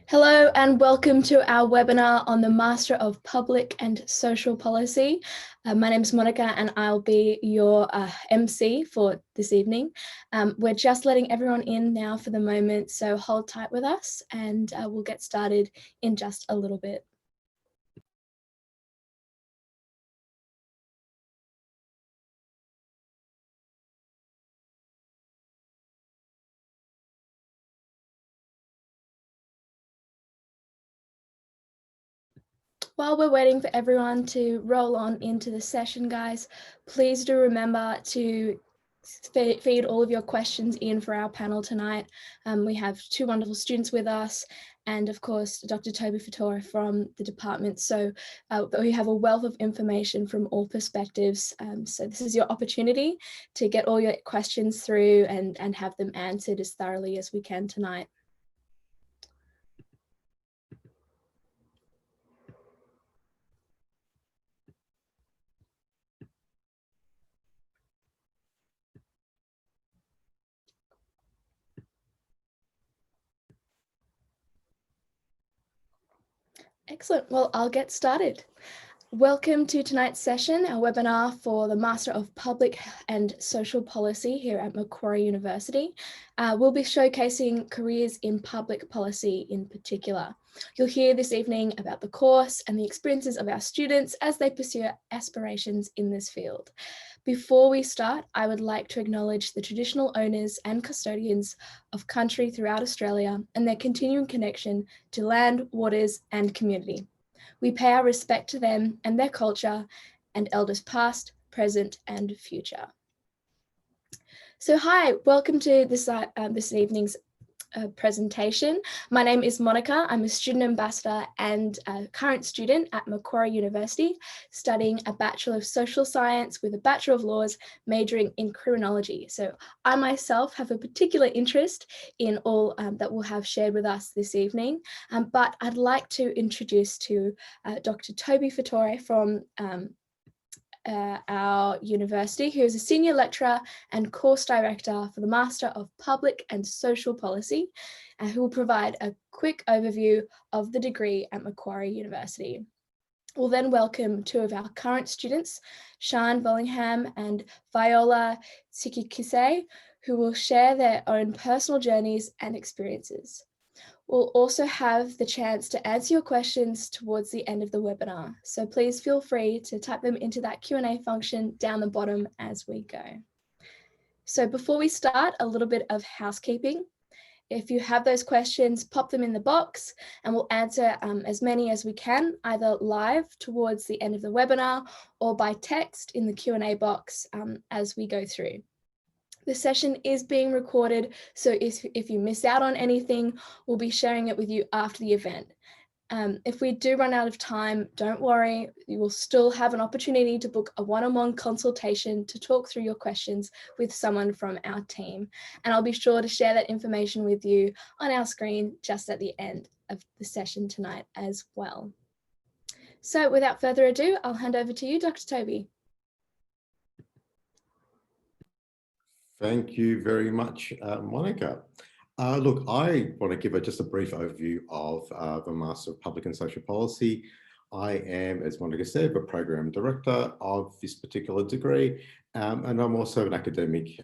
Hello and welcome to our webinar on the Master of Public and Social Policy. My name is Monica and I'll be your MC for this evening. We're just letting everyone in now for the moment, so hold tight with us and we'll get started in just a little bit. While we're waiting for everyone to roll on into the session, guys, please do remember to feed all of your questions in for our panel tonight. We have two wonderful students with us and of course Dr. Toby Fattore from the department. So we have a wealth of information from all perspectives. So this is your opportunity to get all your questions through and have them answered as thoroughly as we can tonight. Excellent. Well, I'll get started. Welcome to tonight's session, our webinar for the Master of Public and Social Policy here at Macquarie University. We'll be showcasing careers in public policy in particular. You'll hear this evening about the course and the experiences of our students as they pursue aspirations in this field. Before we start, I would like to acknowledge the traditional owners and custodians of country throughout Australia and their continuing connection to land, waters, and community. We pay our respect to them and their culture and elders past, present, and future. So hi, welcome to this evening's presentation. My name is Monica. I'm a student ambassador and a current student at Macquarie University, studying a Bachelor of Social Science with a Bachelor of Laws, majoring in criminology. So I myself have a particular interest in all that we'll have shared with us this evening, but I'd like to introduce to Dr. Toby Fattore from our university, who is a senior lecturer and course director for the Master of Public and Social Policy, who will provide a quick overview of the degree at Macquarie University. We'll then welcome two of our current students, Sian Bollingham and Viola Tsikikise, who will share their own personal journeys and experiences. We'll also have the chance to answer your questions towards the end of the webinar. So please feel free to type them into that Q&A function down the bottom as we go. So before we start, a little bit of housekeeping. If you have those questions, pop them in the box and we'll answer as many as we can, either live towards the end of the webinar or by text in the Q&A box as we go through. The session is being recorded, so if you miss out on anything, we'll be sharing it with you after the event. If we do run out of time, don't worry, you will still have an opportunity to book a one-on-one consultation to talk through your questions with someone from our team. And I'll be sure to share that information with you on our screen just at the end of the session tonight as well. So without further ado, I'll hand over to you, Dr. Toby. Thank you very much, Monica. Look, I want to give just a brief overview of the Master of Public and Social Policy. I am, as Monica said, the Program Director of this particular degree, and I'm also an academic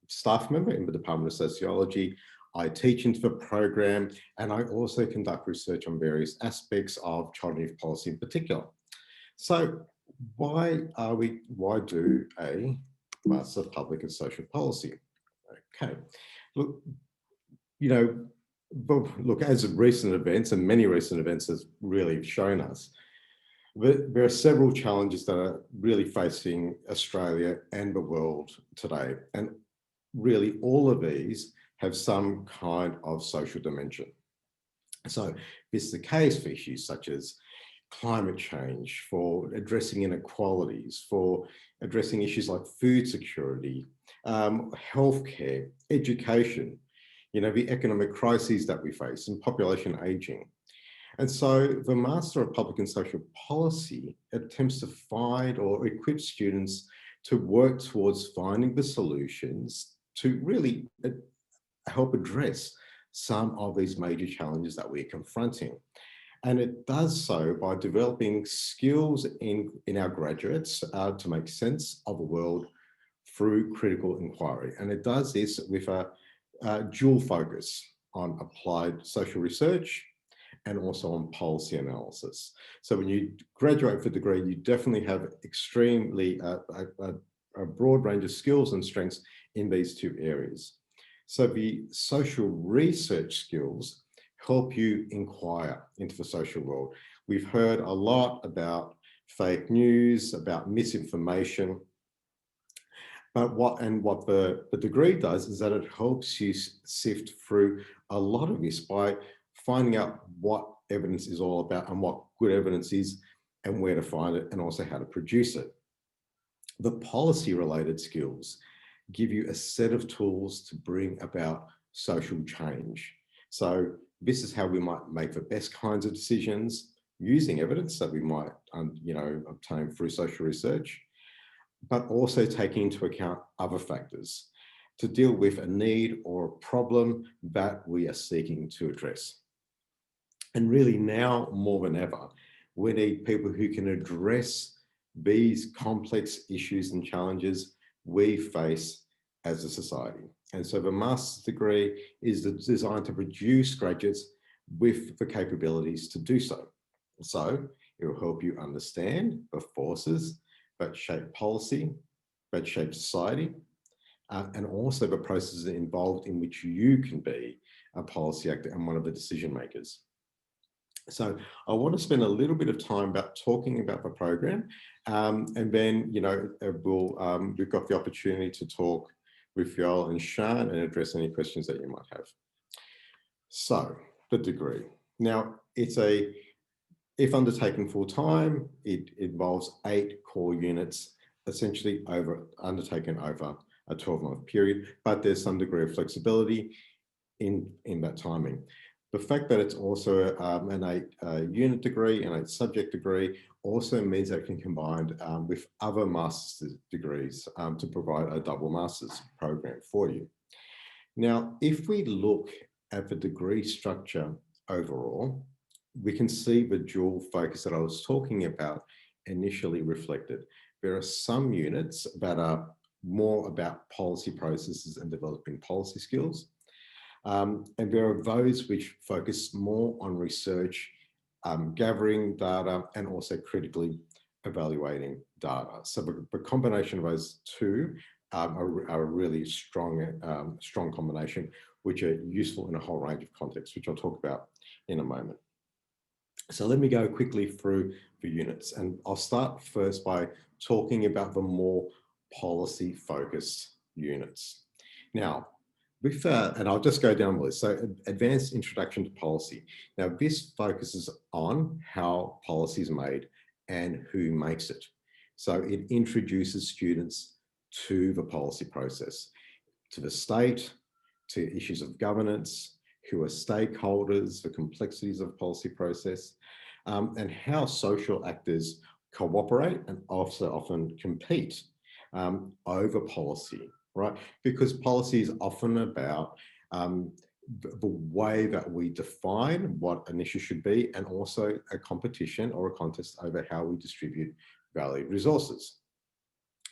staff member in the Department of Sociology. I teach into the program, and I also conduct research on various aspects of child and youth policy in particular. So why do a Master of Public and Social Policy? Okay, look, as recent events and many recent events has really shown us, there are several challenges that are really facing Australia and the world today. And really all of these have some kind of social dimension. So this is the case for issues such as climate change, for addressing inequalities, for addressing issues like food security, healthcare, education, the economic crises that we face and population aging. And so the Master of Public and Social Policy attempts to find or equip students to work towards finding the solutions to really help address some of these major challenges that we're confronting. And it does so by developing skills in our graduates to make sense of the world through critical inquiry. And it does this with a dual focus on applied social research and also on policy analysis. So when you graduate for a degree, you definitely have extremely a broad range of skills and strengths in these two areas. So the social research skills help you inquire into the social world. We've heard a lot about fake news, about misinformation, but what the degree does is that it helps you sift through a lot of this by finding out what evidence is all about and what good evidence is and where to find it and also how to produce it. The policy related skills give you a set of tools to bring about social change. So this is how we might make the best kinds of decisions using evidence that we might obtain through social research, but also taking into account other factors to deal with a need or a problem that we are seeking to address. And really now more than ever, we need people who can address these complex issues and challenges we face as a society. And so the master's degree is designed to produce graduates with the capabilities to do so. So it will help you understand the forces that shape policy, that shape society, and also the processes involved in which you can be a policy actor and one of the decision makers. So I want to spend a little bit of time about talking about the program, and then we've got the opportunity to talk with Viola and Sean and address any questions that you might have. So the degree. Now if undertaken full time, it involves 8 core units, essentially undertaken over a 12-month period, but there's some degree of flexibility in that timing. The fact that it's also an 8-unit degree, an 8-subject degree, also means that it can combine with other master's degrees to provide a double master's program for you. Now, if we look at the degree structure overall, we can see the dual focus that I was talking about initially reflected. There are some units that are more about policy processes and developing policy skills. And there are those which focus more on research, gathering data, and also critically evaluating data. So the combination of those two are a really strong combination, which are useful in a whole range of contexts, which I'll talk about in a moment. So let me go quickly through the units, and I'll start first by talking about the more policy-focused units. Now, and I'll just go down the list. So advanced introduction to policy. Now this focuses on how policy is made and who makes it. So it introduces students to the policy process, to the state, to issues of governance, who are stakeholders, the complexities of policy process, and how social actors cooperate and also often compete over policy. Right? Because policy is often about the way that we define what an issue should be, and also a competition or a contest over how we distribute valued resources.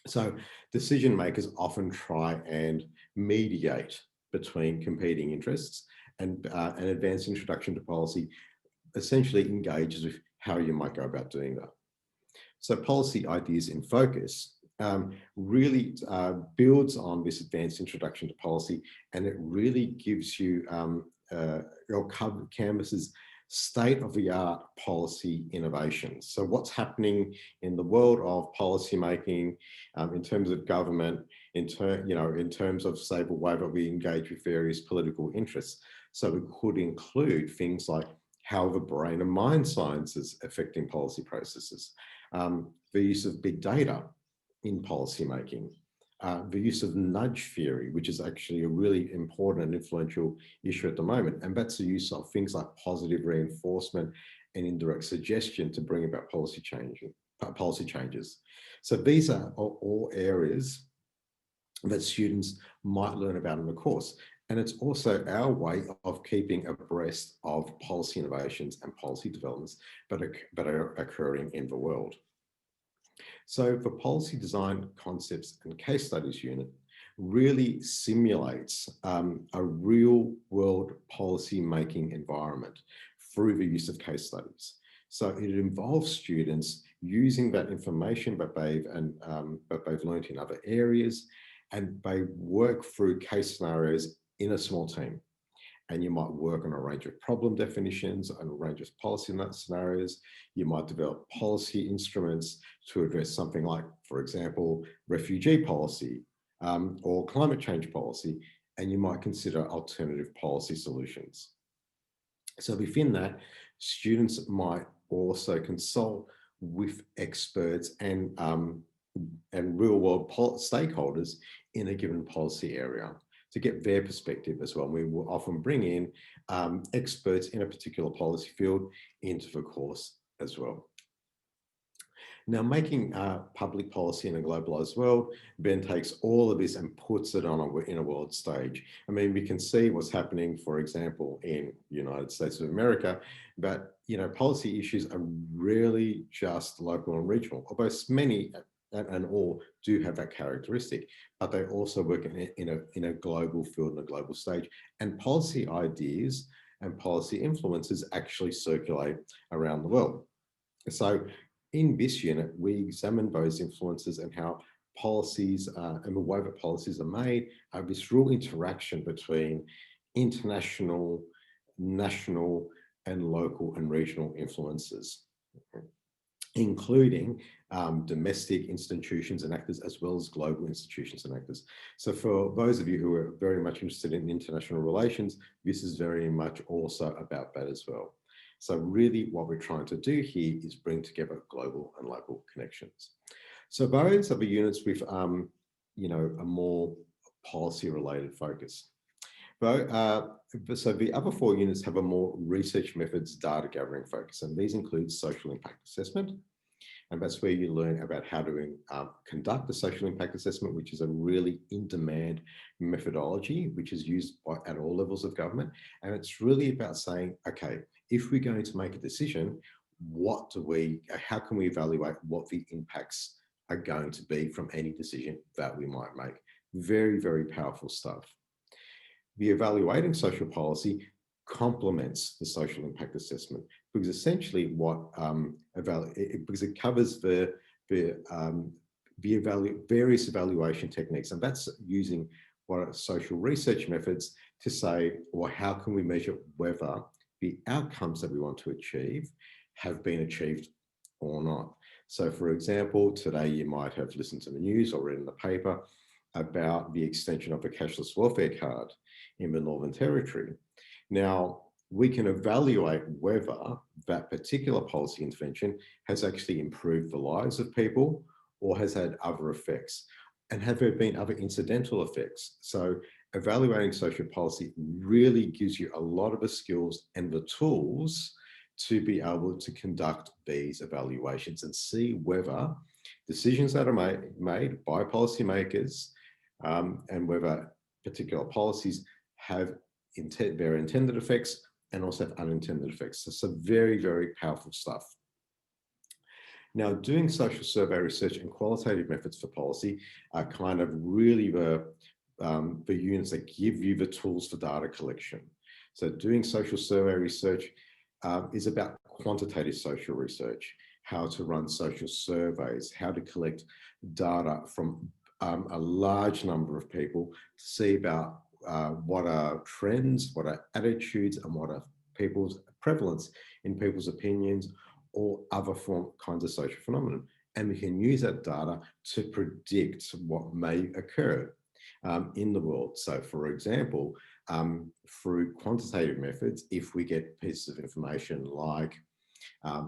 So decision makers often try and mediate between competing interests, and an advanced introduction to policy essentially engages with how you might go about doing that. So policy ideas in focus really builds on this advanced introduction to policy, and it really gives you your canvas's state-of-the-art policy innovations. So what's happening in the world of policy making, in terms of government, in terms of, say, the way that we engage with various political interests. So it could include things like how the brain and mind science is affecting policy processes, the use of big data in policymaking, the use of nudge theory, which is actually a really important and influential issue at the moment. And that's the use of things like positive reinforcement and indirect suggestion to bring about policy changes. So these are all areas that students might learn about in the course. And it's also our way of keeping abreast of policy innovations and policy developments that are occurring in the world. So the policy design concepts and case studies unit really simulates a real world policy making environment through the use of case studies. So it involves students using that information that they've learned in other areas, and they work through case scenarios in a small team. And you might work on a range of problem definitions and a range of policy scenarios. You might develop policy instruments to address something like, for example, refugee policy or climate change policy, and you might consider alternative policy solutions. So within that, students might also consult with experts and real world stakeholders in a given policy area to get their perspective as well. We will often bring in experts in a particular policy field into the course as well. Now, making public policy in a globalized world then takes all of this and puts it on in a world stage. I mean, we can see what's happening, for example, in the United States of America, but policy issues are really just local and regional, although many and all do have that characteristic, but they also work in a global field and a global stage. And policy ideas and policy influences actually circulate around the world. So in this unit, we examine those influences and how policies and the way that policies are made, this real interaction between international, national, and local and regional influences, including domestic institutions and actors, as well as global institutions and actors. So for those of you who are very much interested in international relations, this is very much also about that as well. So really what we're trying to do here is bring together global and local connections. So those are the units with, a more policy related focus. So the other 4 units have a more research methods data gathering focus, and these include social impact assessment. And that's where you learn about how to conduct a social impact assessment, which is a really in-demand methodology, which is used at all levels of government. And it's really about saying, okay, if we're going to make a decision, how can we evaluate what the impacts are going to be from any decision that we might make? Very, very powerful stuff. The evaluating social policy complements the social impact assessment, because essentially because it covers the various evaluation techniques, and that's using what are social research methods to say, well, how can we measure whether the outcomes that we want to achieve have been achieved or not. So for example, today you might have listened to the news or read in the paper about the extension of the cashless welfare card in the Northern Territory. Now, we can evaluate whether that particular policy intervention has actually improved the lives of people or has had other effects. And have there been other incidental effects? So evaluating social policy really gives you a lot of the skills and the tools to be able to conduct these evaluations and see whether decisions that are made by policymakers and whether particular policies have their intended effects and also have unintended effects. So some very, very powerful stuff. Now, doing social survey research and qualitative methods for policy are kind of really the units that give you the tools for data collection. So doing social survey research is about quantitative social research, how to run social surveys, how to collect data from a large number of people to see about what are trends, what are attitudes, and what are people's prevalence in people's opinions or other kinds of social phenomena. And we can use that data to predict what may occur in the world. So for example, through quantitative methods, if we get pieces of information like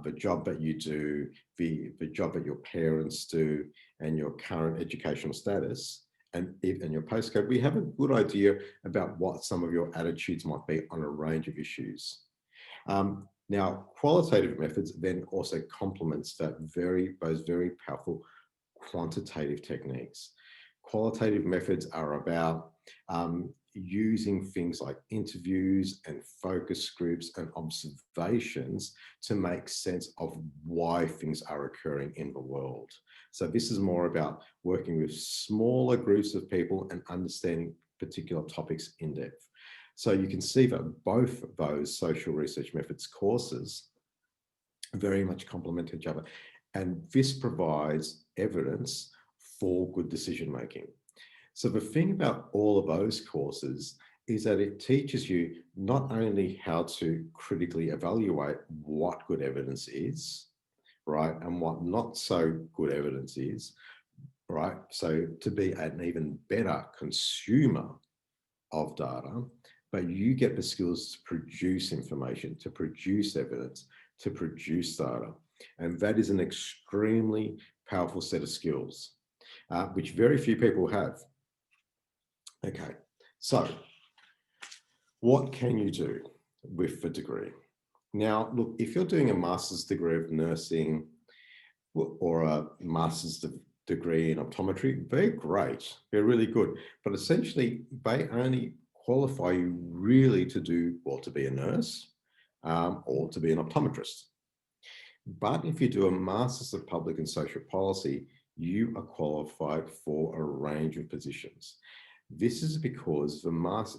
the job that you do, the job that your parents do, and your current educational status, and your postcode, we have a good idea about what some of your attitudes might be on a range of issues. Now, qualitative methods then also complements those very powerful quantitative techniques. Qualitative methods are about using things like interviews and focus groups and observations to make sense of why things are occurring in the world. So this is more about working with smaller groups of people and understanding particular topics in depth. So you can see that both those social research methods courses very much complement each other. And this provides evidence for good decision making. So the thing about all of those courses is that it teaches you not only how to critically evaluate what good evidence is, right, and what not so good evidence is, right? So to be an even better consumer of data, but you get the skills to produce information, to produce evidence, to produce data. And that is an extremely powerful set of skills, which very few people have. Okay, so what can you do with the degree? Now, look, if you're doing a master's degree of nursing or a master's degree in optometry, they're great, they're really good, but essentially they only qualify you really to do, well, to be a nurse or to be an optometrist. But if you do a master's of public and social policy, you are qualified for a range of positions. This is because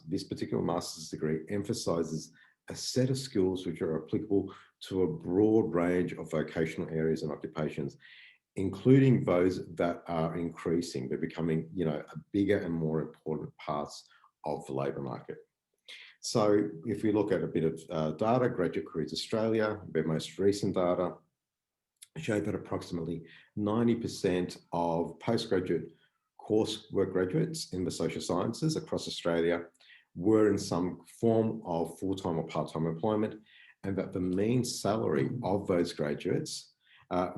this particular master's degree emphasizes a set of skills which are applicable to a broad range of vocational areas and occupations, including those that are increasing. They're becoming, a bigger and more important parts of the labour market. So if we look at a bit of data, Graduate Careers Australia, their most recent data showed that approximately 90% of postgraduate coursework graduates in the social sciences across Australia were in some form of full-time or part-time employment, and that the mean salary of those graduates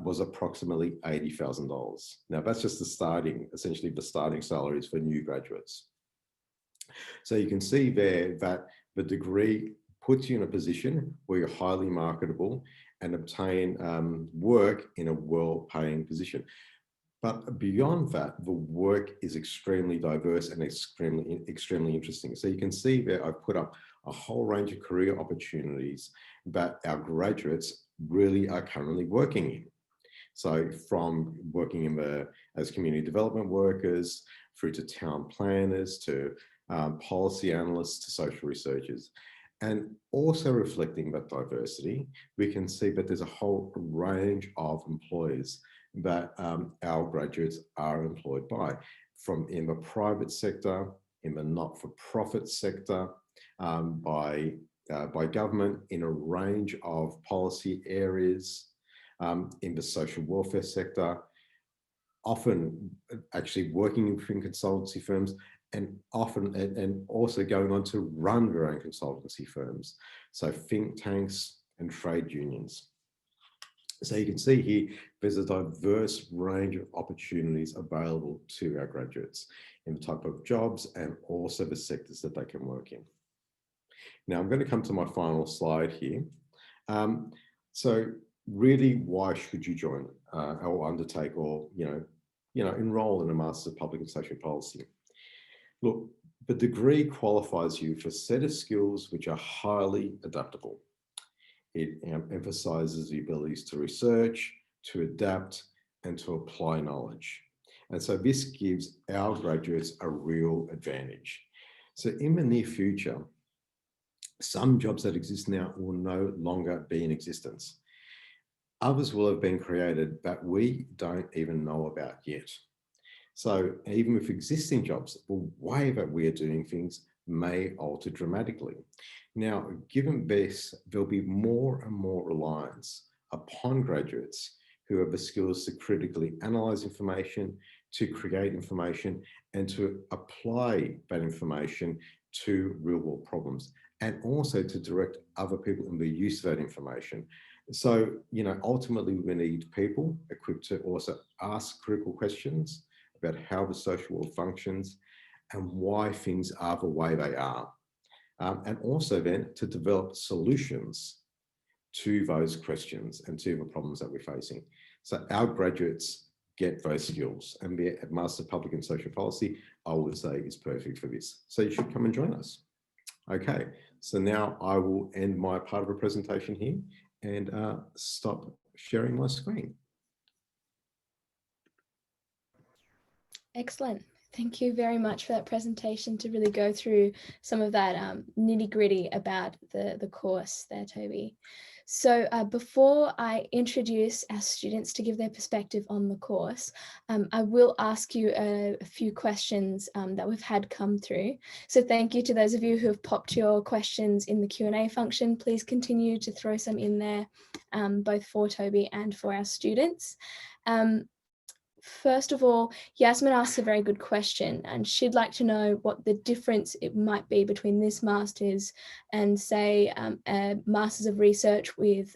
was approximately $80,000. Now that's just essentially the starting salaries for new graduates. So you can see there that the degree puts you in a position where you're highly marketable and obtain work in a well-paying position. But beyond that, the work is extremely diverse and extremely interesting. So you can see there I've put up a whole range of career opportunities that our graduates really are currently working in. So from working as community development workers, through to town planners, to policy analysts, to social researchers. And also reflecting that diversity, we can see that there's a whole range of employers that our graduates are employed by, from in the private sector, in the not-for-profit sector, by government, in a range of policy areas, in the social welfare sector, often actually working within consultancy firms, and also going on to run their own consultancy firms. So think tanks and trade unions. So you can see here, there's a diverse range of opportunities available to our graduates in the type of jobs and also the sectors that they can work in. Now I'm going to come to my final slide here. So really, why should you join or undertake or, enroll in a Master's of Public and Social Policy? Look, the degree qualifies you for a set of skills which are highly adaptable. It emphasizes the abilities to research, to adapt, and to apply knowledge. And so this gives our graduates a real advantage. So in the near future, some jobs that exist now will no longer be in existence. Others will have been created that we don't even know about yet. So even with existing jobs, the way that we are doing things may alter dramatically. Now, given this, there'll be more and more reliance upon graduates who have the skills to critically analyze information, to create information, and to apply that information to real-world problems, and also to direct other people in the use of that information. So, ultimately we need people equipped to also ask critical questions about how the social world functions and why things are the way they are. And also then to develop solutions to those questions and to the problems that we're facing. So our graduates get those skills, and the Master of Public and Social Policy, I would say, is perfect for this. So you should come and join us. Okay, so now I will end my part of the presentation here and stop sharing my screen. Excellent. Thank you very much for that presentation to really go through some of that nitty gritty about the course there, Toby. So before I introduce our students to give their perspective on the course, I will ask you a few questions that we've had come through. So thank you to those of you who have popped your questions in the Q&A function. Please continue to throw some in there, both for Toby and for our students. First of all, Yasmin asks a very good question, and she'd like to know what the difference it might be between this master's and, say, a master's of research with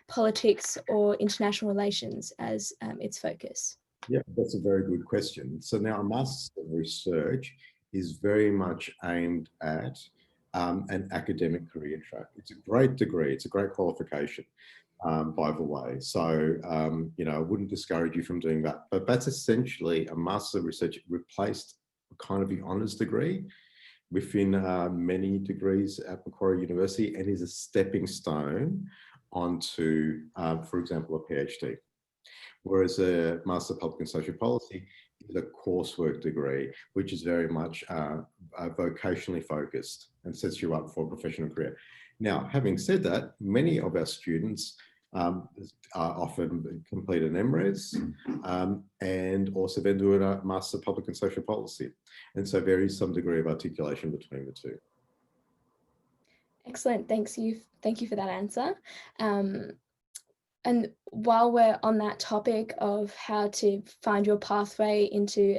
politics or international relations as its focus. Yeah, that's a very good question. So now a master's of research is very much aimed at an academic career track. It's a great degree, it's a great qualification. By the way. So, you know, I wouldn't discourage you from doing that, but that's essentially a Master's of Research replaced kind of the honours degree within many degrees at Macquarie University, and is a stepping stone onto, for example, a PhD. Whereas a Master of Public and Social Policy is a coursework degree, which is very much vocationally focused and sets you up for a professional career. Now, having said that, many of our students often complete an MRes and also then do a Master of Public and Social Policy. And so there is some degree of articulation between the two. Excellent. Thank you for that answer. And while we're on that topic of how to find your pathway into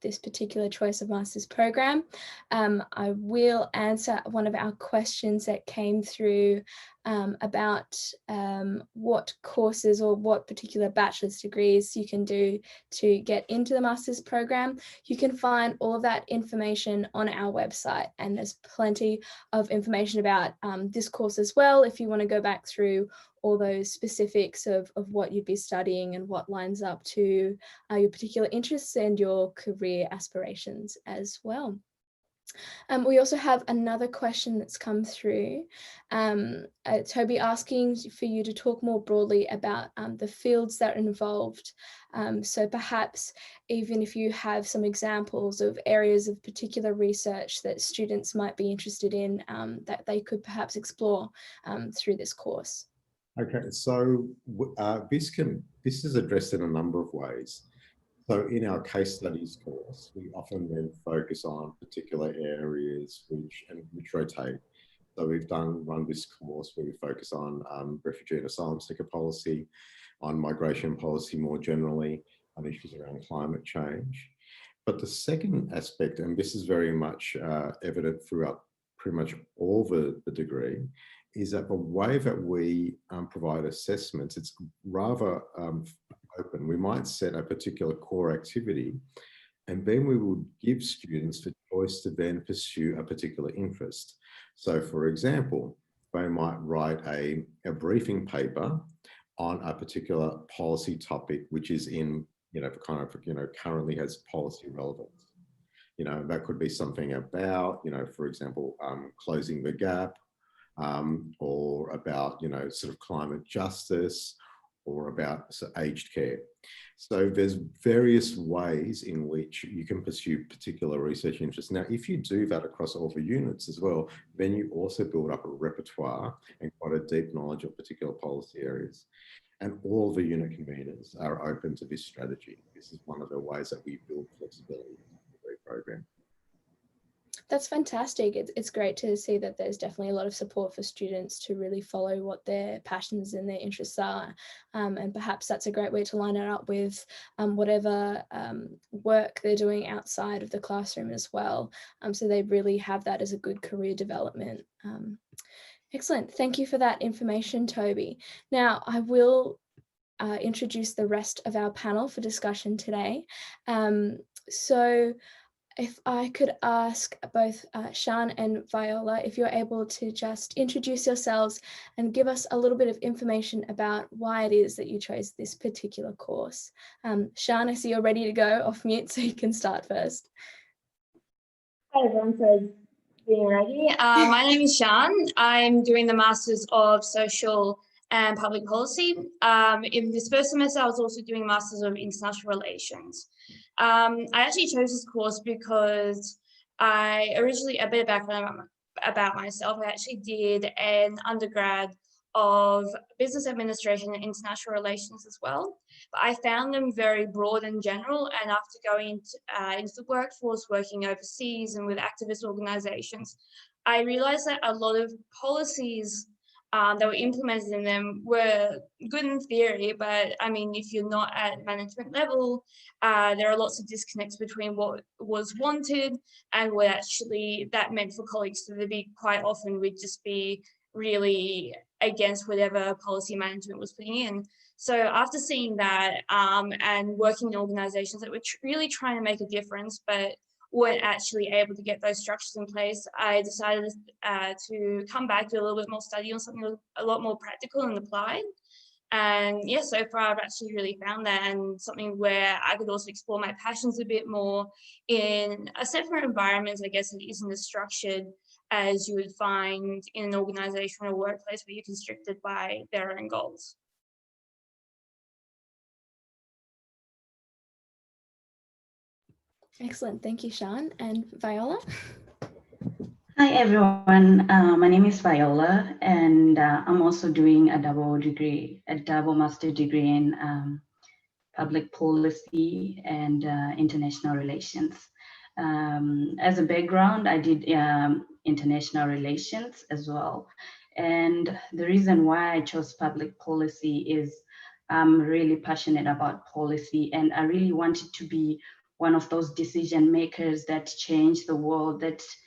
this particular choice of master's program, I will answer one of our questions that came through about what courses or what particular bachelor's degrees you can do to get into the master's program. You can find all of that information on our website, and there's plenty of information about this course as well if you want to go back through all those specifics of what you'd be studying and what lines up to your particular interests and your career aspirations as well. We also have another question that's come through. Toby asking for you to talk more broadly about the fields that are involved. So perhaps even if you have some examples of areas of particular research that students might be interested in that they could perhaps explore through this course. Okay, so this is addressed in a number of ways. So in our case studies course, we often then focus on particular areas which rotate. So we've run this course where we focus on refugee and asylum seeker policy, on migration policy more generally, on issues around climate change. But the second aspect, and this is very much evident throughout pretty much all the degree, is that the way that we provide assessments, it's rather open. We might set a particular core activity, and then we will give students the choice to then pursue a particular interest. So for example, they might write a briefing paper on a particular policy topic, which is in, currently has policy relevance. That could be something about, for example, closing the gap, or about, sort of climate justice, or about aged care. So there's various ways in which you can pursue particular research interests. Now, if you do that across all the units as well, then you also build up a repertoire and quite a deep knowledge of particular policy areas. And all the unit conveners are open to this strategy. This is one of the ways that we build flexibility in the degree program. That's fantastic. It's great to see that there's definitely a lot of support for students to really follow what their passions and their interests are. And perhaps that's a great way to line it up with whatever work they're doing outside of the classroom as well. So they really have that as a good career development. Excellent. Thank you for that information, Toby. Now, I will introduce the rest of our panel for discussion today. So if I could ask both Sian and Viola, if you're able to just introduce yourselves and give us a little bit of information about why it is that you chose this particular course. Sian, I see you're ready to go off mute, so you can start first. Hi everyone, for being ready. My name is Sian. I'm doing the Masters of Social and Public Policy. In this first semester, I was also doing Masters of International Relations. I actually chose this course because I originally, a bit of background about myself, I actually did an undergrad of business administration and international relations as well. But I found them very broad and general, and after going into the workforce, working overseas and with activist organizations, I realized that a lot of policies that were implemented in them were good in theory, but I mean, if you're not at management level, there are lots of disconnects between what was wanted and what actually that meant for colleagues. So they'd be quite often would just be really against whatever policy management was putting in. So after seeing that and working in organizations that were really trying to make a difference, but weren't actually able to get those structures in place, I decided to come back, do a little bit more study on something a lot more practical and applied. And yeah, so far I've actually really found that, and something where I could also explore my passions a bit more in a separate environment, I guess, that isn't as structured as you would find in an organization or workplace where you're constricted by their own goals. Excellent, thank you, Sian. And Viola? Hi everyone, my name is Viola, and I'm also doing a double master degree in public policy and international relations. As a background, I did international relations as well. And the reason why I chose public policy is I'm really passionate about policy, and I really wanted to be one of those decision makers that change the world, that's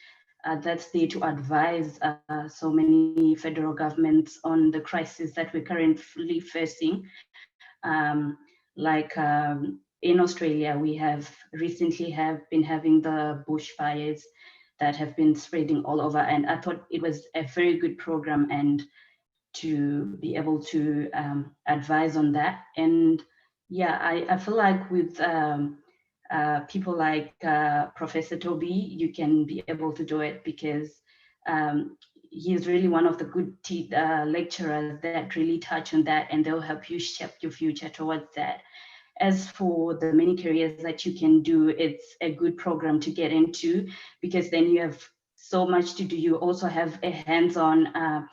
there to advise so many federal governments on the crisis that we're currently facing. In Australia, we have recently been having the bushfires that have been spreading all over, and I thought it was a very good program and to be able to advise on that. And yeah, I feel like with people like Professor Toby, you can be able to do it because he is really one of the good lecturers that really touch on that, and they'll help you shape your future towards that. As for the many careers that you can do, it's a good program to get into because then you have so much to do. You also have a hands-on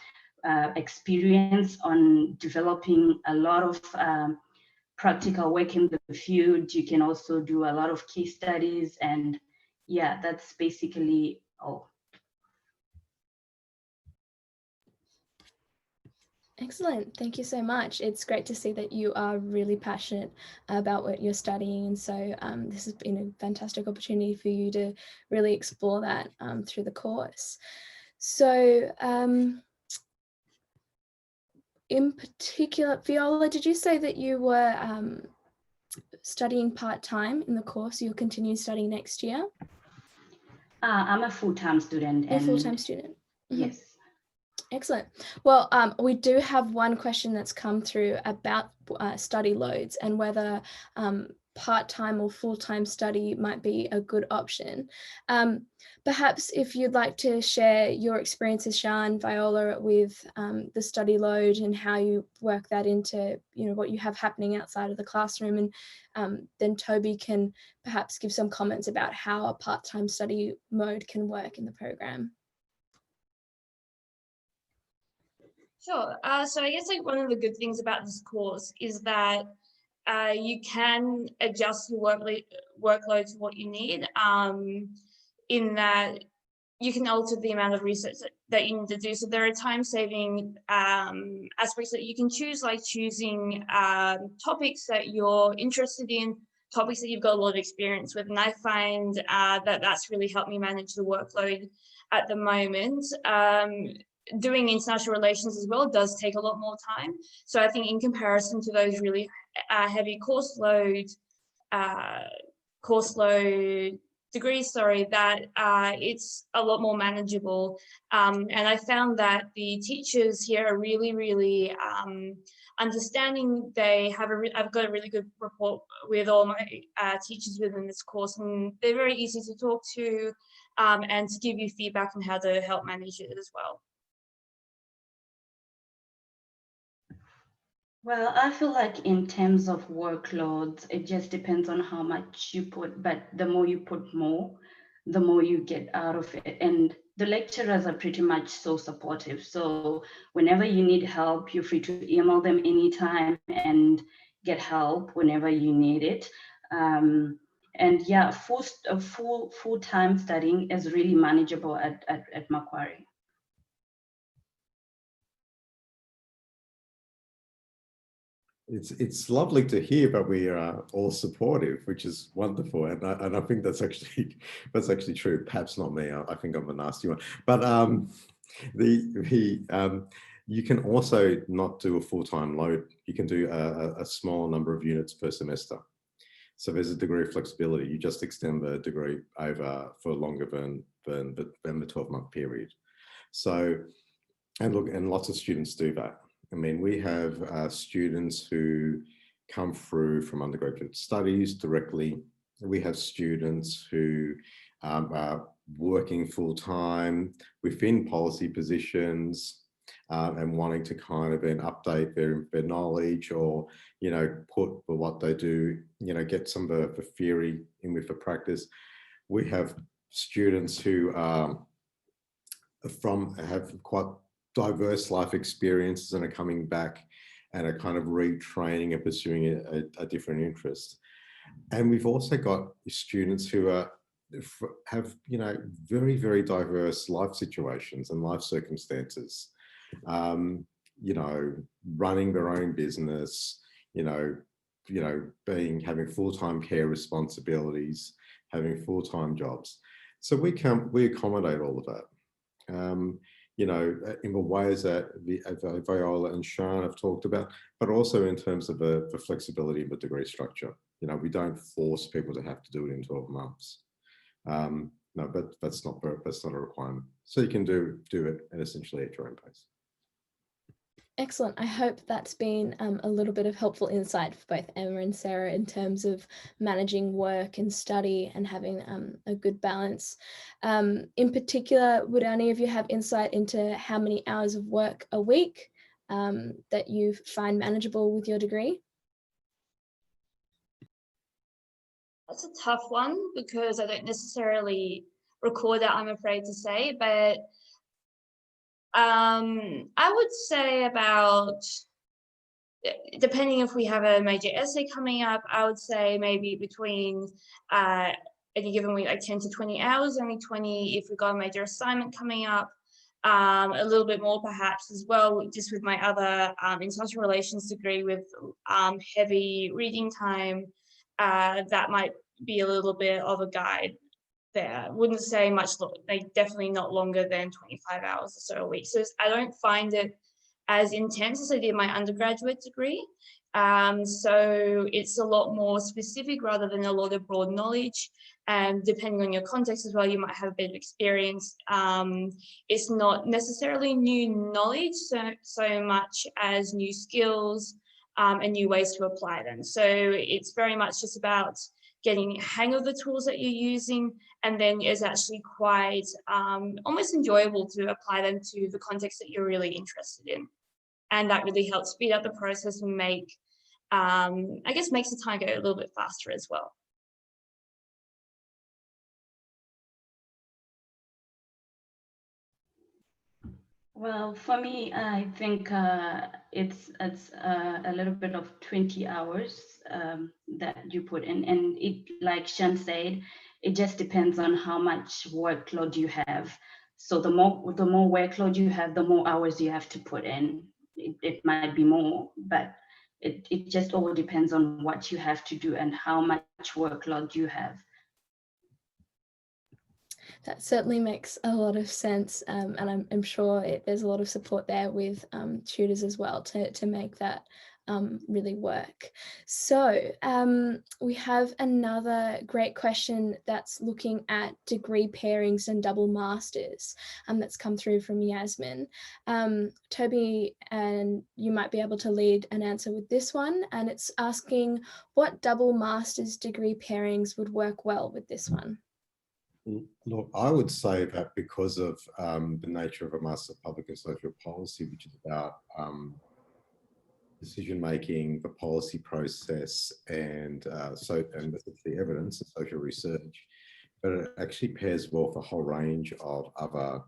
experience on developing a lot of practical work in the field. You can also do a lot of case studies, and yeah, that's basically all. Excellent, thank you so much. It's great to see that you are really passionate about what you're studying, and so this has been a fantastic opportunity for you to really explore that through the course. So in particular, Viola, did you say that you were studying part-time in the course? You'll continue studying next year? I'm a full-time student. You're a full-time student? Yes. Excellent. Well, we do have one question that's come through about study loads and whether part-time or full-time study might be a good option. Perhaps if you'd like to share your experiences, Sian, Viola, with the study load and how you work that into, what you have happening outside of the classroom, and then Toby can perhaps give some comments about how a part-time study mode can work in the program. Sure. So I guess one of the good things about this course is that you can adjust your workload to what you need, in that you can alter the amount of research that you need to do. So there are time-saving aspects that you can choose, like choosing topics that you're interested in, topics that you've got a lot of experience with. And I find that that's really helped me manage the workload at the moment. Doing international relations as well does take a lot more time. So I think in comparison to those really heavy course load degree, that it's a lot more manageable. And I found that the teachers here are really, really understanding. I've got a really good rapport with all my teachers within this course, and they're very easy to talk to and to give you feedback on how to help manage it as well. Well, I feel like in terms of workloads, it just depends on how much you put, but the more you put the more you get out of it. And the lecturers are pretty much so supportive. So whenever you need help, you're free to email them anytime and get help whenever you need it. And yeah, full-time studying is really manageable at Macquarie. It's lovely to hear that we are all supportive, which is wonderful, and I think that's actually true. Perhaps not me. I think I'm a nasty one. But you can also not do a full-time load. You can do a small number of units per semester. So there's a degree of flexibility. You just extend the degree over for longer than the 12-month period. So, and look, and lots of students do that. I mean, we have students who come through from undergraduate studies directly. We have students who are working full-time within policy positions and wanting to kind of then update their knowledge, or, you know, put for what they do, you know, get some of the theory in with the practice. We have students who have quite diverse life experiences and are coming back and are kind of retraining and pursuing a different interest. And we've also got students who have, you know, very, very diverse life situations and life circumstances. You know, running their own business, having full-time care responsibilities, having full-time jobs. So we accommodate all of that. You know, in the ways that Viola and Sean have talked about, but also in terms of the flexibility of the degree structure. You know, we don't force people to have to do it in 12 months. No, but that's not a requirement. So you can do it and essentially at your own pace. Excellent. I hope that's been a little bit of helpful insight for both Emma and Sarah in terms of managing work and study and having a good balance. In particular, would any of you have insight into how many hours of work a week that you find manageable with your degree? That's a tough one because I don't necessarily record that, I'm afraid to say, but I would say about, depending if we have a major essay coming up, I would say maybe between any given week, like 10 to 20 hours, only 20 if we've got a major assignment coming up, a little bit more perhaps as well, just with my other international relations degree with heavy reading time, that might be a little bit of a guide there. I wouldn't say much, like definitely not longer than 25 hours or so a week. So I don't find it as intense as I did my undergraduate degree. So it's a lot more specific rather than a lot of broad knowledge. And depending on your context as well, you might have a bit of experience. It's not necessarily new knowledge so much as new skills and new ways to apply them. So it's very much just about getting a hang of the tools that you're using, and then it's actually quite almost enjoyable to apply them to the context that you're really interested in. And that really helps speed up the process and makes the time go a little bit faster as well. Well, for me, I think it's a little bit of 20 hours that you put in, and it, like Sean said, it just depends on how much workload you have. So the more workload you have, the more hours you have to put in. It might be more, but it just all depends on what you have to do and how much workload you have. That certainly makes a lot of sense, and I'm sure there's a lot of support there with tutors as well to make that really work. So we have another great question that's looking at degree pairings and double masters that's come through from Yasmin. Toby, and you might be able to lead an answer with this one, and it's asking what double master's degree pairings would work well with this one. Look, I would say that because of the nature of a Master of Public and Social Policy, which is about decision-making, the policy process, and the evidence and social research, but it actually pairs well for a whole range of other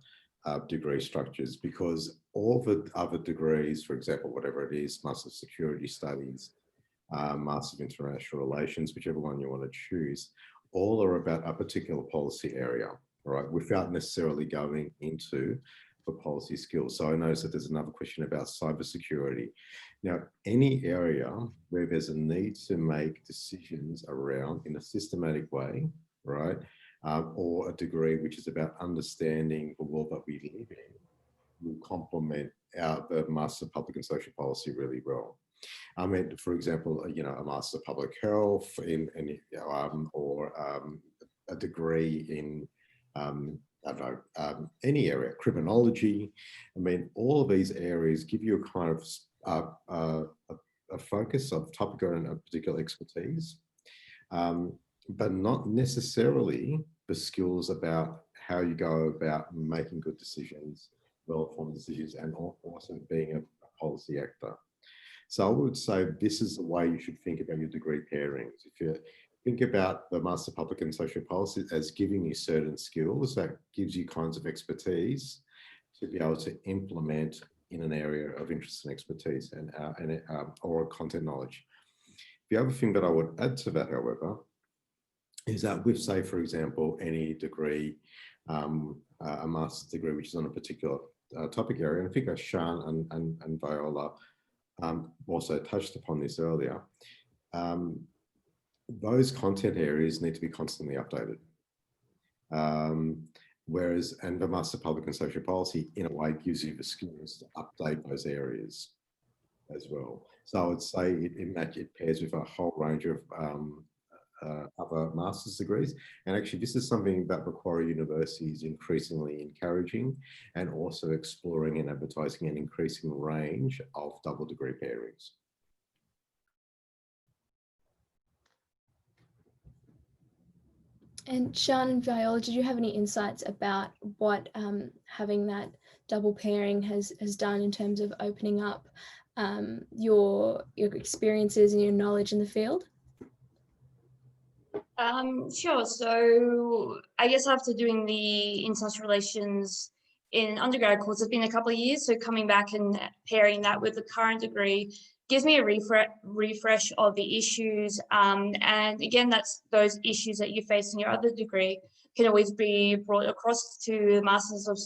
degree structures, because all the other degrees, for example, whatever it is, Master of Security Studies, Master of International Relations, whichever one you want to choose, all are about a particular policy area, right, without necessarily going into the policy skills. So I noticed that there's another question about cybersecurity. Now, any area where there's a need to make decisions around in a systematic way, right, or a degree which is about understanding the world that we live in, will complement the Master of Public and Social Policy really well. I mean, for example, a Master of Public Health or a degree in, I don't know, any area, criminology. I mean, all of these areas give you a kind of a focus of topic and a particular expertise, but not necessarily the skills about how you go about making good decisions, well-informed decisions, and also being a policy actor. So I would say this is the way you should think about your degree pairings. If you think about the Master of Public and Social Policy as giving you certain skills, that gives you kinds of expertise to be able to implement in an area of interest and expertise or content knowledge. The other thing that I would add to that, however, is that with, say, for example, any degree, a master's degree which is on a particular topic area, and I think Sean and Viola also touched upon this earlier, those content areas need to be constantly updated. And the Master of Public and Social Policy, in a way, gives you the skills to update those areas as well. So I would say it pairs with a whole range of other master's degrees. And actually, this is something that Macquarie University is increasingly encouraging and also exploring and advertising an increasing range of double degree pairings. And Sean and Viola, did you have any insights about what having that double pairing has done in terms of opening up your experiences and your knowledge in the field? Sure. So I guess after doing the international relations in undergrad course, it's been a couple of years. So coming back and pairing that with the current degree gives me a refresh of the issues. And again, that's those issues that you face in your other degree can always be brought across to the Masters of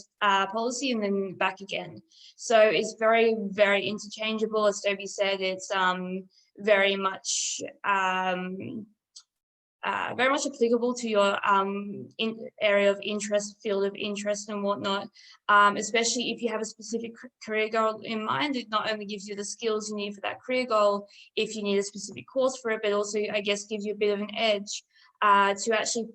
Policy and then back again. So it's very, very interchangeable. As Toby said, it's very much applicable to your area of interest, field of interest and whatnot, especially if you have a specific career goal in mind. It not only gives you the skills you need for that career goal, if you need a specific course for it, but also, I guess, gives you a bit of an edge to actually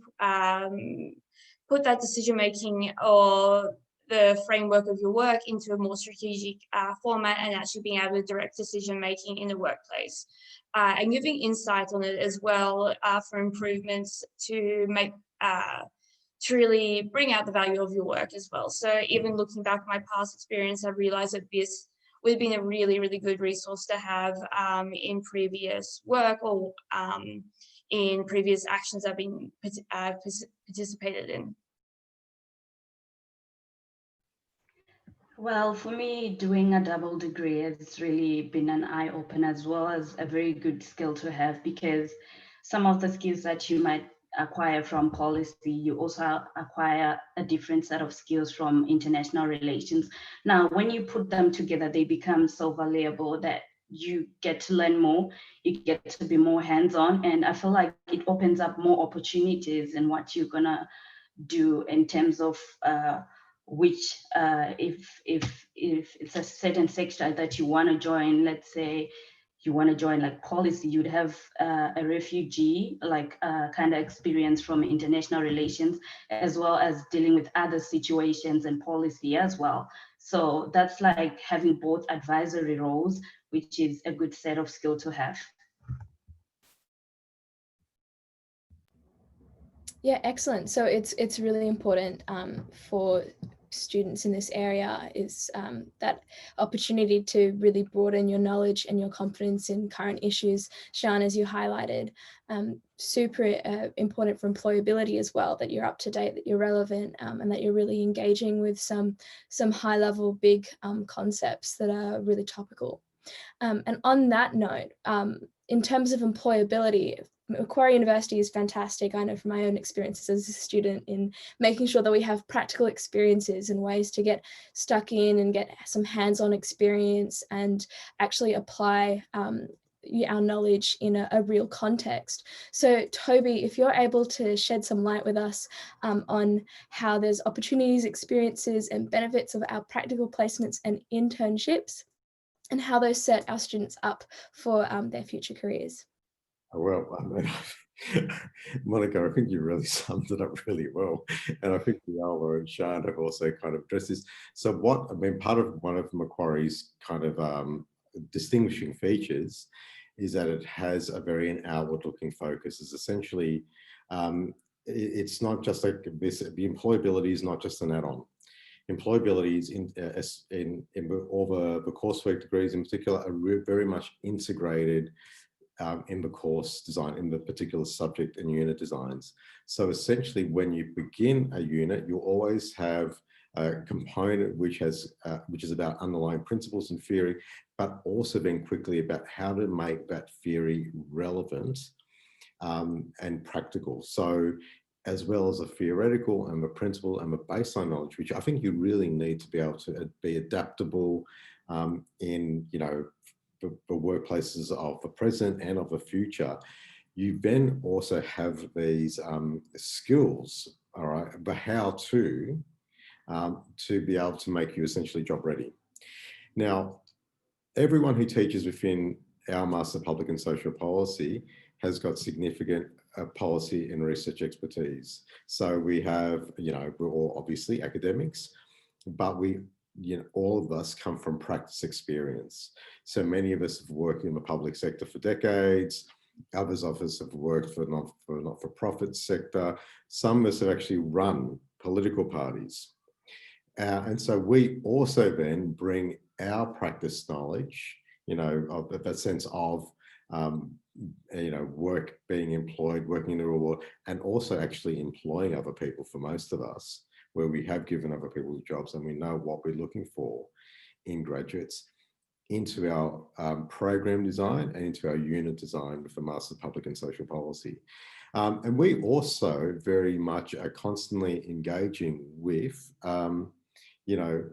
put that decision-making or the framework of your work into a more strategic format and actually being able to direct decision-making in the workplace. And giving insight on it as well for improvements to make to really bring out the value of your work as well. So even looking back at my past experience, I realized that this would have been a really, really good resource to have in previous work or in previous actions I've been participated in. Well, for me, doing a double degree has really been an eye-opener, as well as a very good skill to have, because some of the skills that you might acquire from policy, you also acquire a different set of skills from international relations. Now, when you put them together, they become so valuable that you get to learn more, you get to be more hands-on, and I feel like it opens up more opportunities in what you're gonna do in terms of which if it's a certain sector that you want to join, let's say you want to join like policy, you'd have a refugee like kind of experience from international relations, as well as dealing with other situations and policy as well. So that's like having both advisory roles, which is a good set of skill to have. Yeah, excellent. So it's really important for students in this area is that opportunity to really broaden your knowledge and your confidence in current issues. Sian, as you highlighted, super important for employability as well, that you're up to date, that you're relevant, and that you're really engaging with some high level big concepts that are really topical. And on that note, in terms of employability, Macquarie University is fantastic. I know from my own experiences as a student in making sure that we have practical experiences and ways to get stuck in and get some hands-on experience and actually apply our knowledge in a real context. So Toby, if you're able to shed some light with us on how there's opportunities, experiences and benefits of our practical placements and internships, and how those set our students up for their future careers. Well, I mean, Monica, I think you really summed it up really well. And I think Viola and Sian have also kind of addressed this. So part of one of Macquarie's kind of distinguishing features is that it has a very an outward-looking focus. It's essentially, it's not just like this, the employability is not just an add-on. Employability is in all the coursework degrees in particular are very much integrated in the course design, in the particular subject and unit designs. So essentially, when you begin a unit, you always have a component which is about underlying principles and theory, but also then quickly about how to make that theory relevant and practical. So as well as the theoretical and the principle and the baseline knowledge, which I think you really need to be able to be adaptable in, you know, the workplaces of the present and of the future. You then also have these skills, all right, the how to be able to make you essentially job ready. Now, everyone who teaches within our Master of Public and Social Policy has got significant policy and research expertise. So we have, you know, we're all obviously academics, but we, you know, all of us come from practice experience. So many of us have worked in the public sector for decades. Others of us have worked for not-for-profit sector. Some of us have actually run political parties. And so we also then bring our practice knowledge, you know, of that sense of, you know, work, being employed, working in the real world, and also actually employing other people for most of us, where we have given other people jobs and we know what we're looking for in graduates, into our program design and into our unit design with the Master of Public and Social Policy. And we also very much are constantly engaging with, you know,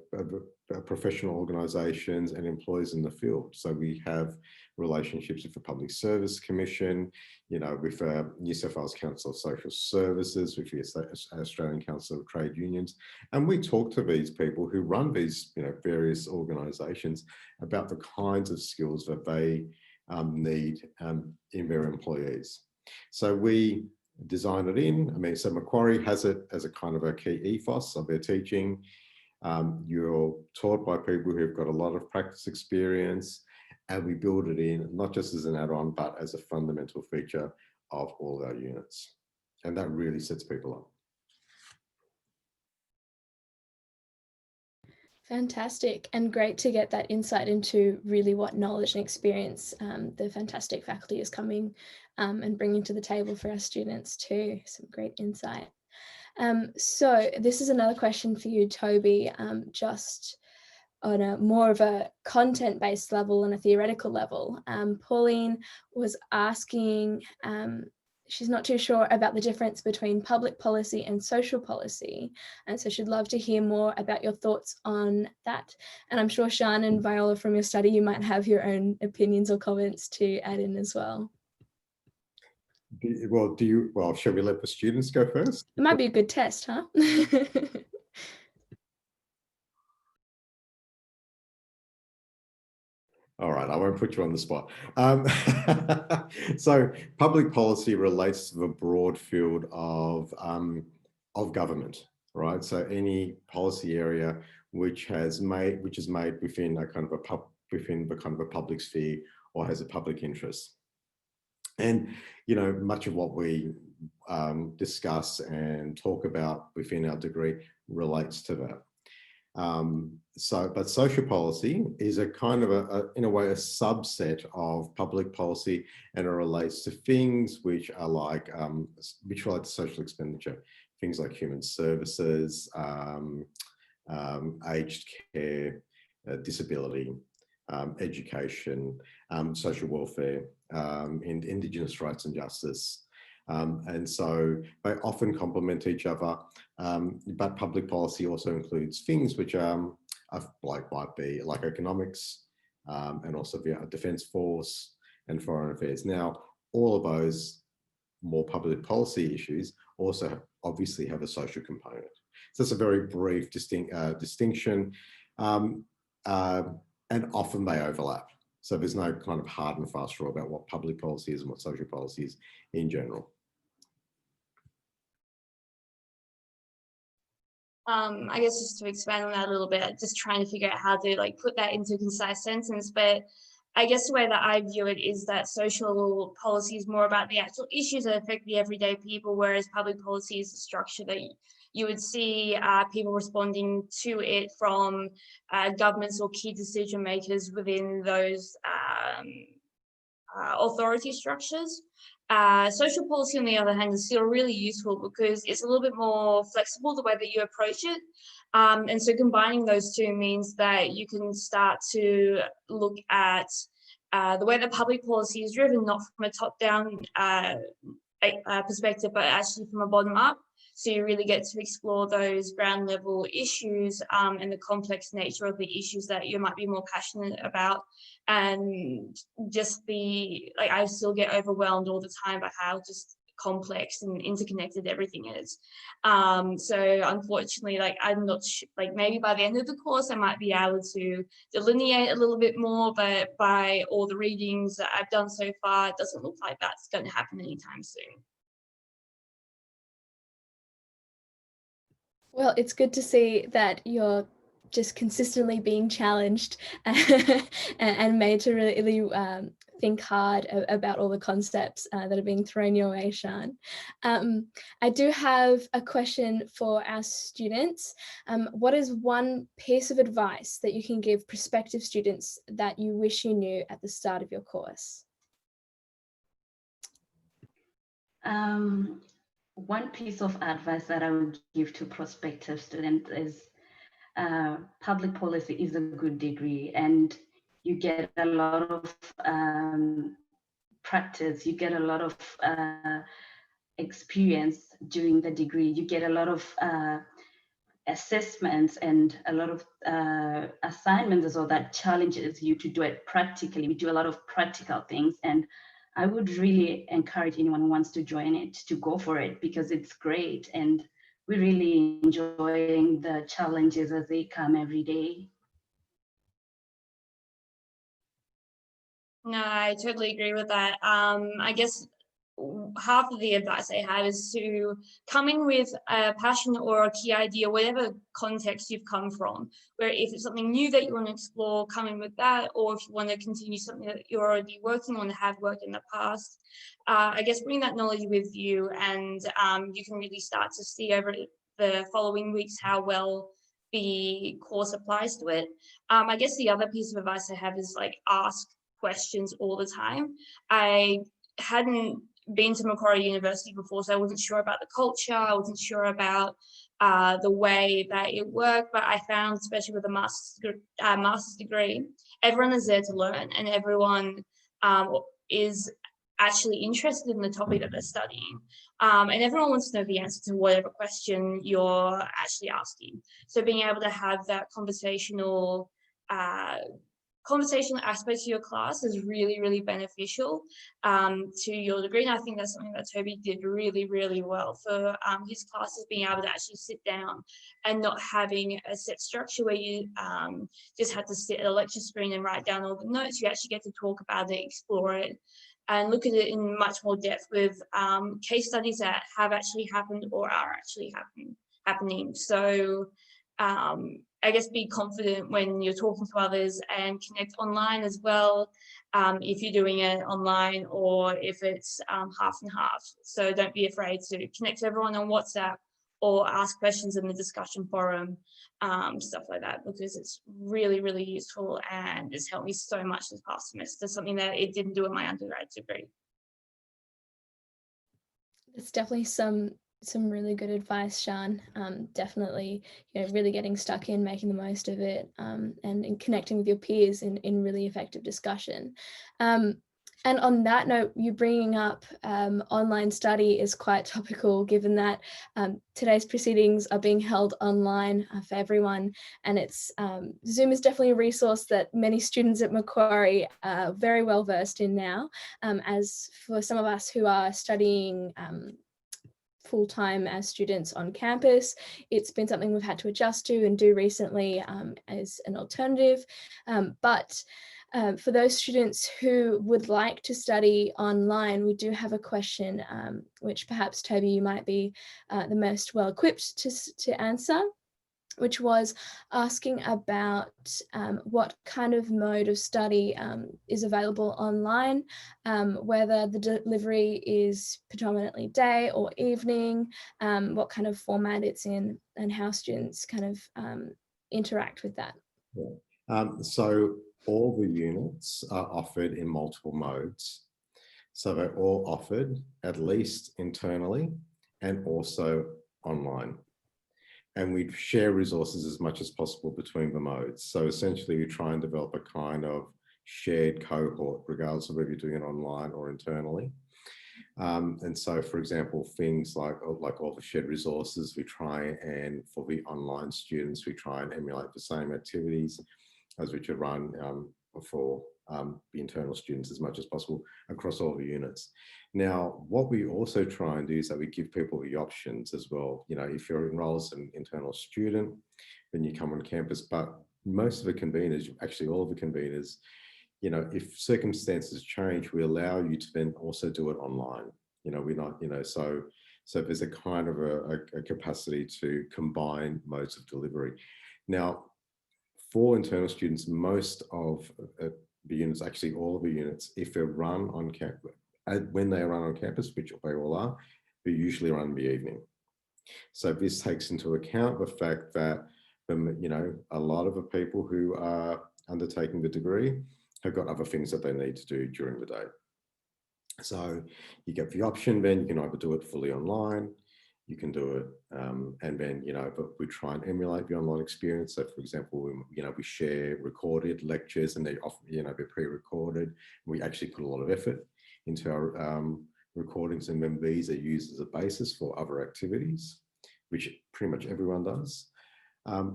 professional organisations and employers in the field. So we have relationships with the Public Service Commission, you know, with New South Wales Council of Social Services, with the Australian Council of Trade Unions. And we talk to these people who run these, you know, various organisations about the kinds of skills that they need in their employees. So we design it in. I mean, so Macquarie has it as a kind of a key ethos of their teaching. You're taught by people who've got a lot of practice experience, and we build it in not just as an add-on, but as a fundamental feature of all our units. And that really sets people up. Fantastic, and great to get that insight into really what knowledge and experience the fantastic faculty is coming and bringing to the table for our students too. Some great insight. So this is another question for you, Toby, just on a more of a content-based level and a theoretical level. Pauline was asking, she's not too sure about the difference between public policy and social policy. And so she'd love to hear more about your thoughts on that. And I'm sure Sian and Viola, from your study, you might have your own opinions or comments to add in as well. Well, shall we let the students go first? It might be a good test, huh? All right, I won't put you on the spot. So public policy relates to the broad field of government, right? So any policy area which is made within a kind of a public sphere or has a public interest. And, you know, much of what we discuss and talk about within our degree relates to that. But social policy is a kind of in a way, a subset of public policy, and it relates to things which are like, which relate to social expenditure, things like human services, aged care, disability, education, social welfare, and Indigenous rights and justice. And so they often complement each other, but public policy also includes things which might be like economics, and also the defence force and foreign affairs. Now, all of those more public policy issues also obviously have a social component. So it's a very brief distinction, and often they overlap. So there's no kind of hard and fast rule about what public policy is and what social policy is in general. I guess just to expand on that a little bit, just trying to figure out how to like put that into a concise sentence. But I guess the way that I view it is that social policy is more about the actual issues that affect the everyday people, whereas public policy is the structure that you would see people responding to it from governments or key decision makers within those authority structures. Social policy, on the other hand, is still really useful because it's a little bit more flexible the way that you approach it. And so combining those two means that you can start to look at the way that public policy is driven, not from a top-down perspective, but actually from a bottom-up. So you really get to explore those ground level issues and the complex nature of the issues that you might be more passionate about. And just I still get overwhelmed all the time by how just complex and interconnected everything is. So unfortunately, I'm not maybe by the end of the course, I might be able to delineate a little bit more, but by all the readings that I've done so far, it doesn't look like that's going to happen anytime soon. Well, it's good to see that you're just consistently being challenged and made to really think hard about all the concepts that are being thrown your way, Sian. I do have a question for our students. What is one piece of advice that you can give prospective students that you wish you knew at the start of your course? One piece of advice that I would give to prospective students is public policy is a good degree, and you get a lot of practice, you get a lot of experience during the degree, you get a lot of assessments and a lot of assignments as well that challenges you to do it practically. We do a lot of practical things, and I would really encourage anyone who wants to join it to go for it because it's great and we're really enjoying the challenges as they come every day. No, I totally agree with that. I guess half of the advice I have is to come in with a passion or a key idea, whatever context you've come from, where if it's something new that you want to explore, come in with that, or if you want to continue something that you're already working on, have worked in the past, I guess bring that knowledge with you, and you can really start to see over the following weeks how well the course applies to it. I guess the other piece of advice I have is ask questions all the time. I hadn't been to Macquarie University before, so I wasn't sure about the culture. I wasn't sure about the way that it worked, but I found, especially with a master's degree, everyone is there to learn, and everyone is actually interested in the topic that they're studying. And everyone wants to know the answer to whatever question you're actually asking. So being able to have that conversational conversational aspect to your class is really, really beneficial to your degree. And I think that's something that Toby did really, really well for his classes, being able to actually sit down and not having a set structure where you just had to sit at a lecture screen and write down all the notes. You actually get to talk about it, explore it, and look at it in much more depth with case studies that have actually happened or are actually happening. So I guess be confident when you're talking to others, and connect online as well, if you're doing it online or if it's half and half. So don't be afraid to connect to everyone on WhatsApp or ask questions in the discussion forum, stuff like that, because it's really, really useful and it's helped me so much this past semester, something that it didn't do in my undergrad degree. It's definitely some really good advice, Sian. Definitely, really getting stuck in, making the most of it, and in connecting with your peers in really effective discussion. And on that note, you bringing up online study is quite topical, given that today's proceedings are being held online for everyone. And it's Zoom is definitely a resource that many students at Macquarie are very well versed in now. As for some of us who are studying full-time as students on campus, it's been something we've had to adjust to and do recently as an alternative. But for those students who would like to study online, we do have a question which perhaps, Toby, you might be the most well-equipped to answer, which was asking about what kind of mode of study is available online, whether the delivery is predominantly day or evening, what kind of format it's in, and how students kind of interact with that. Yeah. So all the units are offered in multiple modes. So they're all offered at least internally and also online. And we share resources as much as possible between the modes. So essentially we try and develop a kind of shared cohort, regardless of whether you're doing it online or internally. And so, for example, things like all the shared resources, we try and, for the online students, we try and emulate the same activities as which are run for the internal students as much as possible across all the units. Now, what we also try and do is that we give people the options as well. If you're enrolled as an internal student, then you come on campus, but most of the conveners, actually all of the conveners, if circumstances change, we allow you to then also do it online. We're not, so there's a kind of a capacity to combine modes of delivery. Now, for internal students, most of the units, actually all of the units, if they're run on campus, when they are run on campus, which they all are, they usually run in the evening. So this takes into account the fact that, a lot of the people who are undertaking the degree have got other things that they need to do during the day. So you get the option, then you can either do it fully online, you can do it, and then, but we try and emulate the online experience. So for example, we share recorded lectures, and they often, they're pre-recorded. We actually put a lot of effort into our recordings, and then these are used as a basis for other activities, which pretty much everyone does.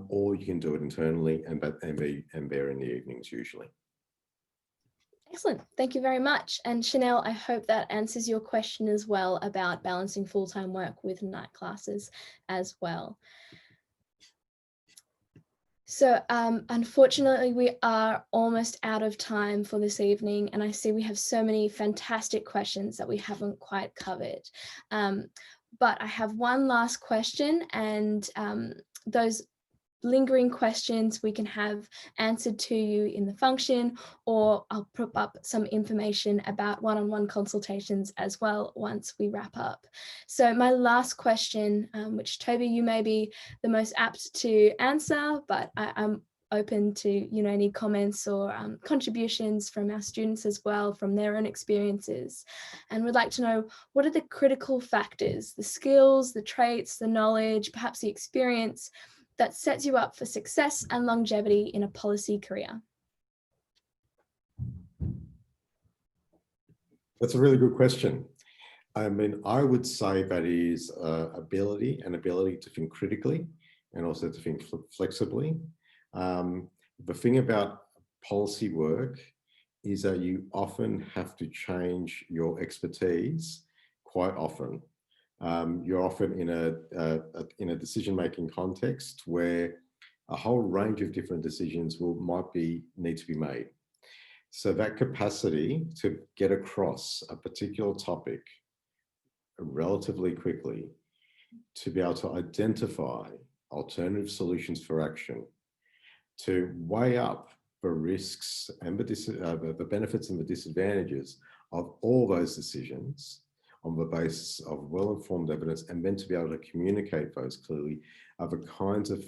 Or you can do it internally, and they're in the evenings usually. Excellent. Thank you very much. And Chanel, I hope that answers your question as well about balancing full-time work with night classes as well. So unfortunately, we are almost out of time for this evening, and I see we have so many fantastic questions that we haven't quite covered. But I have one last question, and those lingering questions we can have answered to you in the function, or I'll prop up some information about one-on-one consultations as well once we wrap up. So my last question, which Toby, you may be the most apt to answer, but I'm open to any comments or contributions from our students as well, from their own experiences, and would like to know, what are the critical factors, the skills, the traits, the knowledge, perhaps the experience that sets you up for success and longevity in a policy career? That's a really good question. I mean, I would say that is ability to think critically and also to think flexibly. The thing about policy work is that you often have to change your expertise quite often. You're often in a decision-making context where a whole range of different decisions need to be made. So that capacity to get across a particular topic relatively quickly, to be able to identify alternative solutions for action, to weigh up the risks and the benefits and the disadvantages of all those decisions on the basis of well-informed evidence, and then to be able to communicate those clearly, are the kinds of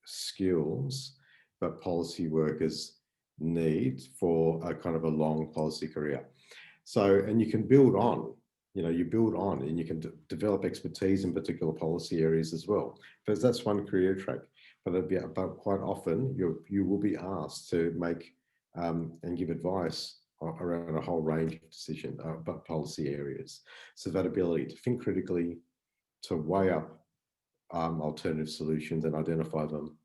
skills that policy workers need for a kind of a long policy career. So, and you can build on, you build on, and you can develop expertise in particular policy areas as well, because that's one career track. But quite often you will be asked to make and give advice around a whole range of policy areas. So that ability to think critically, to weigh up alternative solutions and identify them,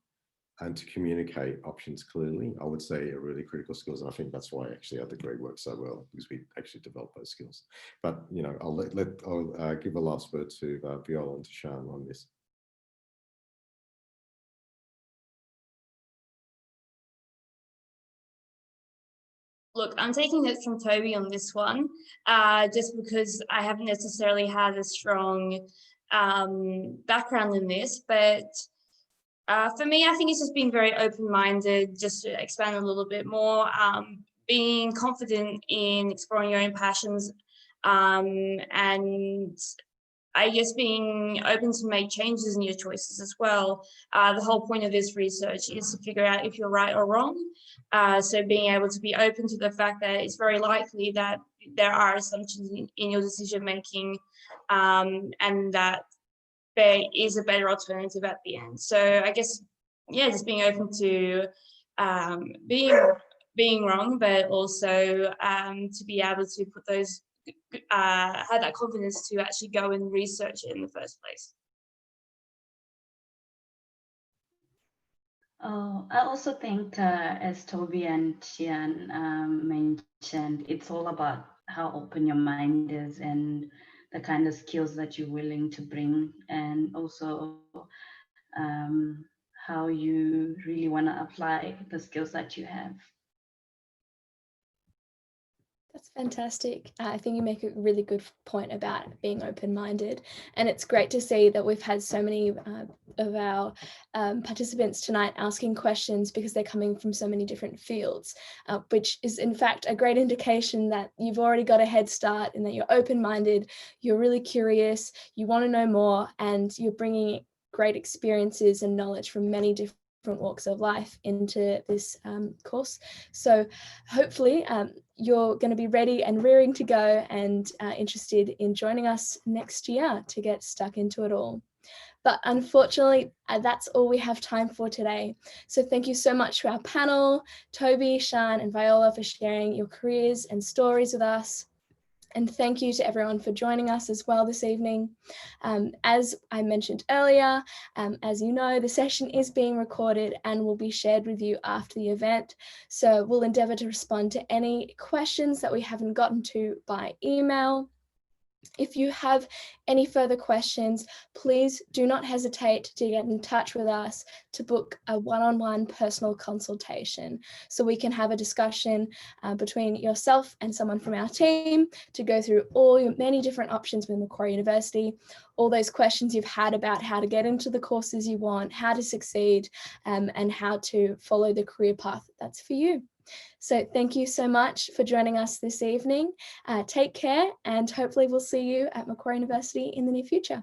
and to communicate options clearly, I would say are really critical skills. And I think that's why actually our degree works so well, because we actually develop those skills. But I'll give a last word to Viola and to Sian on this. Look, I'm taking notes from Toby on this one, just because I haven't necessarily had a strong background in this. But for me, I think it's just being very open-minded, just to expand a little bit more, being confident in exploring your own passions, and I guess being open to make changes in your choices as well. The whole point of this research is to figure out if you're right or wrong. So being able to be open to the fact that it's very likely that there are assumptions in your decision making, and that there is a better alternative at the end. So I guess, yeah, just being open to being wrong, but also to be able to put those, have that confidence to actually go and research it in the first place. I also think, as Toby and Sian mentioned, it's all about how open your mind is and the kind of skills that you're willing to bring, and also how you really want to apply the skills that you have. That's fantastic. I think you make a really good point about being open-minded, and it's great to see that we've had so many of our participants tonight asking questions, because they're coming from so many different fields, which is in fact a great indication that you've already got a head start and that you're open-minded, you're really curious, you want to know more, and you're bringing great experiences and knowledge from many different walks of life into this course. So hopefully you're going to be ready and rearing to go and interested in joining us next year to get stuck into it all. But unfortunately, that's all we have time for today. So thank you so much to our panel, Toby, Sian and Viola, for sharing your careers and stories with us. And thank you to everyone for joining us as well this evening. As I mentioned earlier, as you know, the session is being recorded and will be shared with you after the event. So we'll endeavour to respond to any questions that we haven't gotten to by email. If you have any further questions, please do not hesitate to get in touch with us to book a one-on-one personal consultation, so we can have a discussion between yourself and someone from our team to go through all your many different options with Macquarie University, all those questions you've had about how to get into the courses you want, how to succeed, and how to follow the career path that's for you. So thank you so much for joining us this evening. Take care, and hopefully we'll see you at Macquarie University in the near future.